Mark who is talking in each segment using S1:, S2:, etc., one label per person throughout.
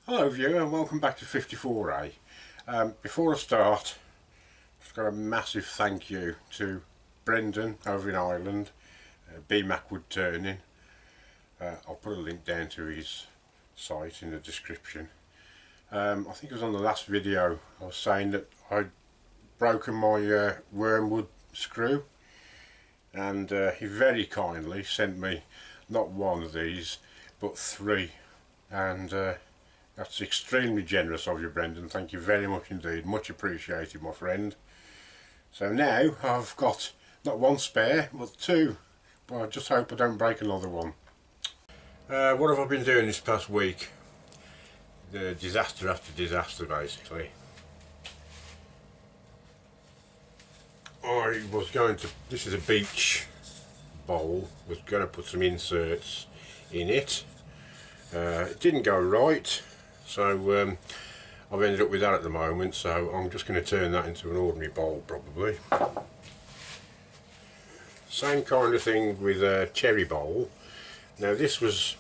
S1: Hello viewer and welcome back to 54A. Before I start, I've got a massive thank you to Brendan over in Ireland, BMAC Woodturning. I'll put a link down to his site in the description. I think it was on the last video I was saying that I'd broken my wormwood screw, and he very kindly sent me not one of these but three, and that's extremely generous of you, Brendan. Thank you very much indeed. Much appreciated, my friend. So now I've got not one spare, but two. But I just hope I don't break another one. What have I been doing this past week? The disaster after disaster, basically. I was going to, this is a beach bowl, was going to put some inserts in it. It didn't go right. So I've ended up with that at the moment, so I'm just going to turn that into an ordinary bowl probably. Same kind of thing with a cherry bowl. Now this was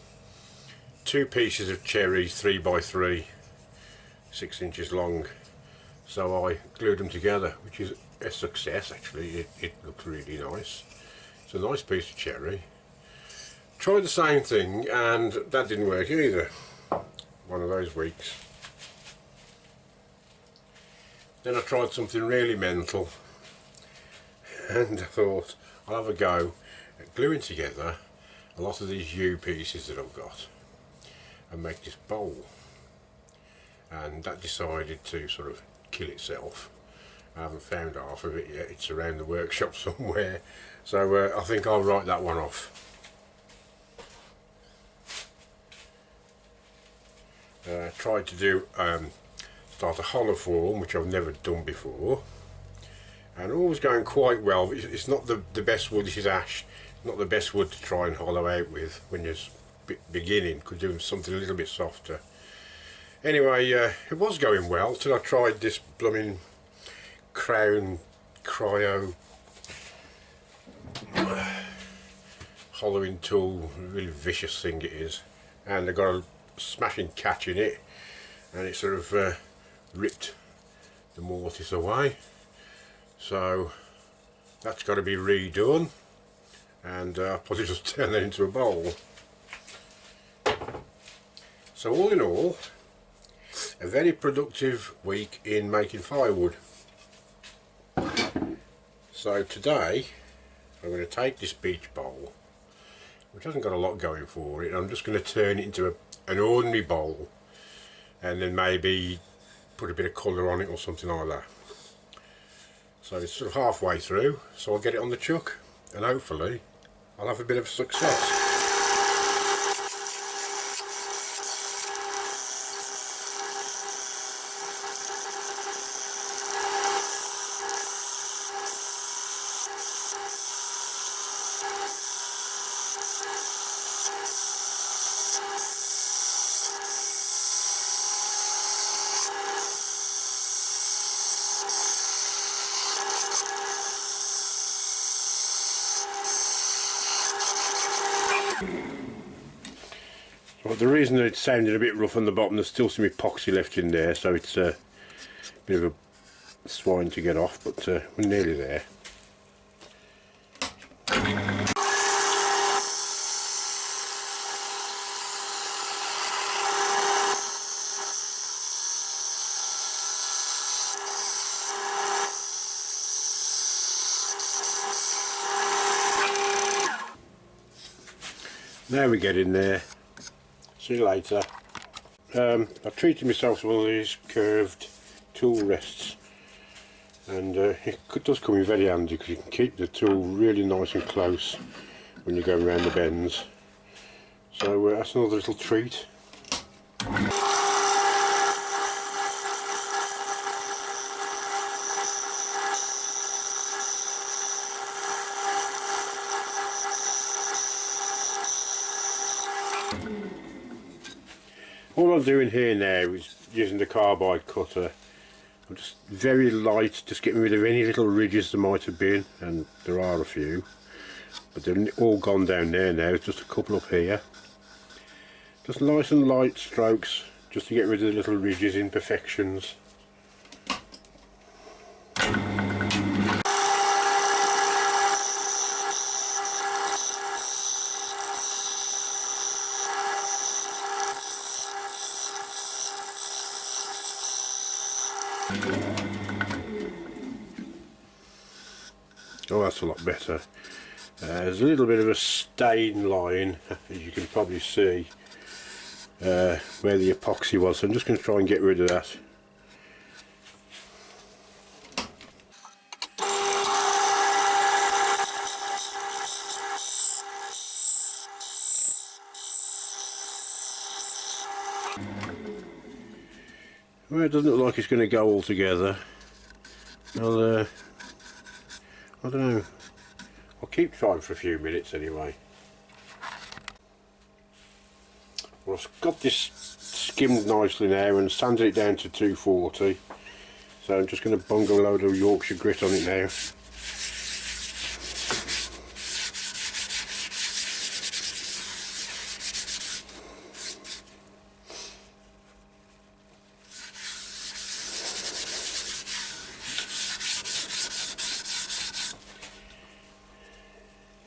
S1: two pieces of cherry 3x3, 6 inches long, so I glued them together, which is a success actually. It looks really nice. It's a nice piece of cherry. Tried the same thing and that didn't work either. One of those weeks. Then I tried something really mental and I thought I'll have a go at gluing together a lot of these U pieces that I've got and make this bowl, and that decided to sort of kill itself. I haven't found half of it yet, it's around the workshop somewhere, so I think I'll write that one off. Tried to do start a hollow form, which I've never done before, and all was going quite well. It's not the best wood. This is ash, not the best wood to try and hollow out with when you're beginning. Could do something a little bit softer. Anyway, it was going well till I tried this blooming Crown Cryo hollowing tool. A really vicious thing it is, and I got a smashing catch in it, and it sort of ripped the mortise away, so that's got to be redone, and I'll probably just turn that into a bowl. So all in all, a very productive week in making firewood. So today I'm going to take this beach bowl, which hasn't got a lot going for it, I'm just going to turn it into an ordinary bowl, and then maybe put a bit of colour on it or something like that. So it's sort of halfway through, so I'll get it on the chuck and hopefully I'll have a bit of success. Well, the reason that it sounded a bit rough on the bottom, there's still some epoxy left in there, so it's a bit of a swine to get off, but we're nearly there. Now we get in there. See you later. I've treated myself to one of these curved tool rests, and it does come in very handy because you can keep the tool really nice and close when you're going around the bends. So that's another little treat. All I'm doing here now is using the carbide cutter. I'm just very light, just getting rid of any little ridges there might have been, and there are a few, but they're all gone down there now. It's just a couple up here. Just nice and light strokes, just to get rid of the little ridges, imperfections. Oh, that's a lot better. There's a little bit of a stain line, as you can probably see, where the epoxy was, so I'm just going to try and get rid of that. Well, it doesn't look like it's going to go all together. I don't know. I'll keep trying for a few minutes anyway. Well, I've got this skimmed nicely now and sanded it down to 240. So I'm just going to bung a load of Yorkshire Grit on it now.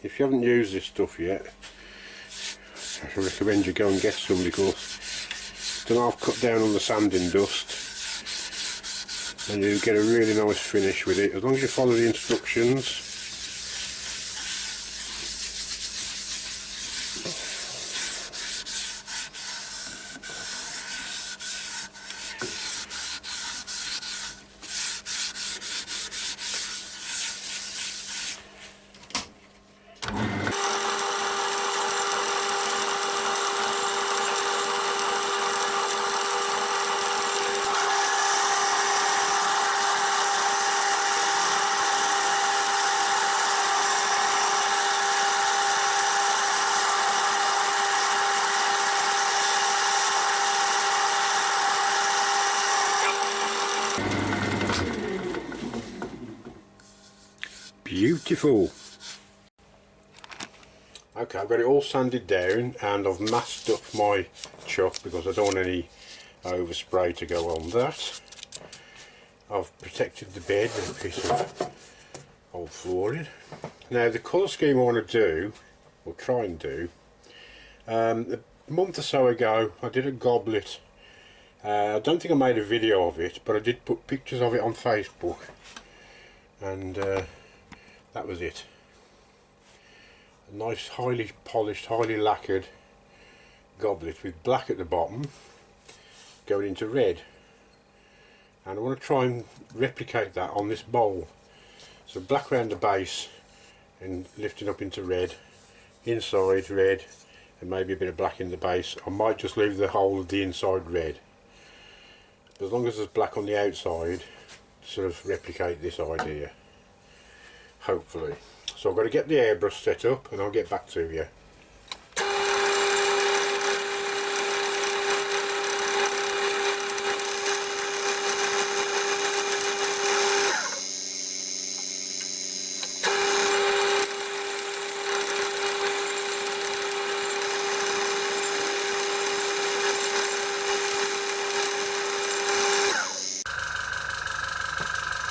S1: If you haven't used this stuff yet, I recommend you go and get some, because then I've cut down on the sanding dust and you get a really nice finish with it, as long as you follow the instructions. Beautiful. Okay, I've got it all sanded down and I've masked up my chuck because I don't want any overspray to go on that. I've protected the bed with a piece of old flooring. Now the colour scheme I want to do, or try and do, a month or so ago I did a goblet. I don't think I made a video of it, but I did put pictures of it on Facebook, and that was it. A nice, highly polished, highly lacquered goblet with black at the bottom going into red, and I want to try and replicate that on this bowl. So black around the base and lifting up into red, inside red, and maybe a bit of black in the base. I might just leave the whole of the inside red, but as long as there's black on the outside, sort of replicate this idea, hopefully. So I've got to get the airbrush set up and I'll get back to you.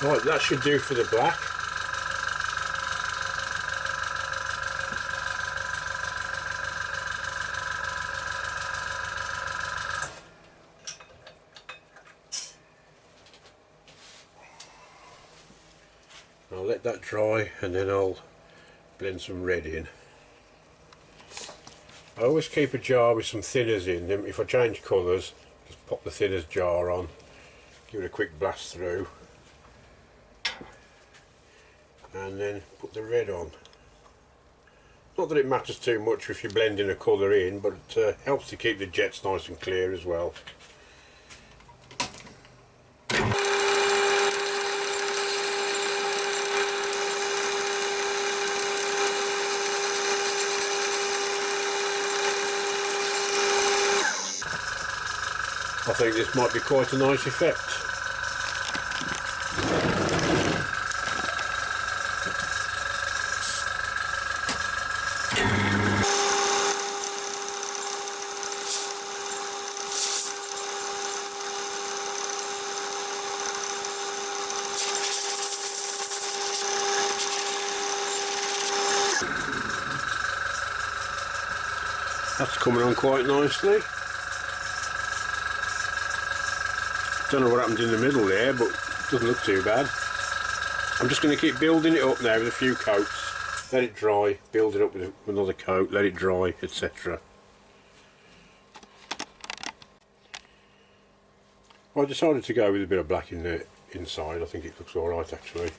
S1: Right, that should do for the black. I'll let that dry and then I'll blend some red in. I always keep a jar with some thinners in them. If I change colours, just pop the thinners jar on, give it a quick blast through, and then put the red on. Not that it matters too much if you're blending a colour in, but it helps to keep the jets nice and clear as well. I think this might be quite a nice effect. That's coming on quite nicely. Don't know what happened in the middle there, but it doesn't look too bad. I'm just going to keep building it up now with a few coats. Let it dry, build it up with another coat, let it dry, etc. I decided to go with a bit of black in the inside. I think it looks alright actually.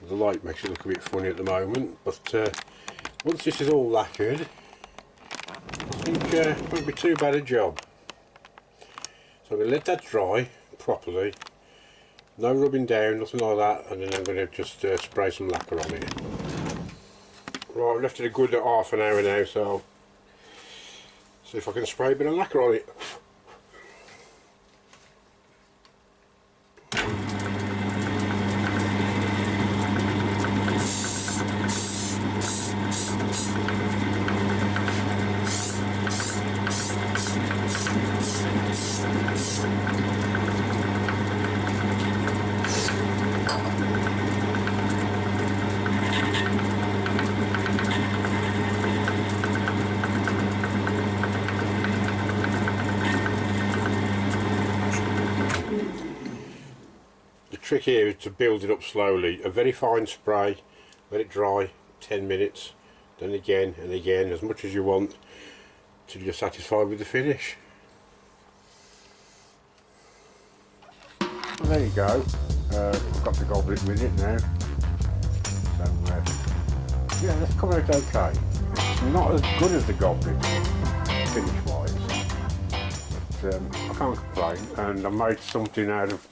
S1: The light makes it look a bit funny at the moment, but once this is all lacquered, I think it won't be too bad a job. So I'm going to let that dry properly, no rubbing down, nothing like that, and then I'm going to just spray some lacquer on it. Right, I've left it a good half an hour now, so see if I can spray a bit of lacquer on it. The trick here is to build it up slowly. A very fine spray, let it dry 10 minutes, then again and again, as much as you want till you're satisfied with the finish. Well, there you go. I've got the goblet with it now. So yeah, that's coming out okay. It's not as good as the goblet finish wise, but I can't complain, and I made something out of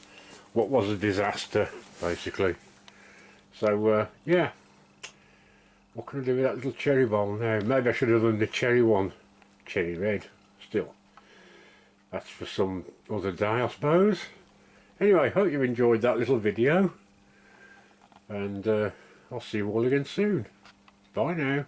S1: what was a disaster basically. So yeah, what can I do with that little cherry bowl now? Maybe I should have done the cherry one, cherry red. Still, that's for some other day I suppose. Anyway, hope you enjoyed that little video, and I'll see you all again soon. Bye now.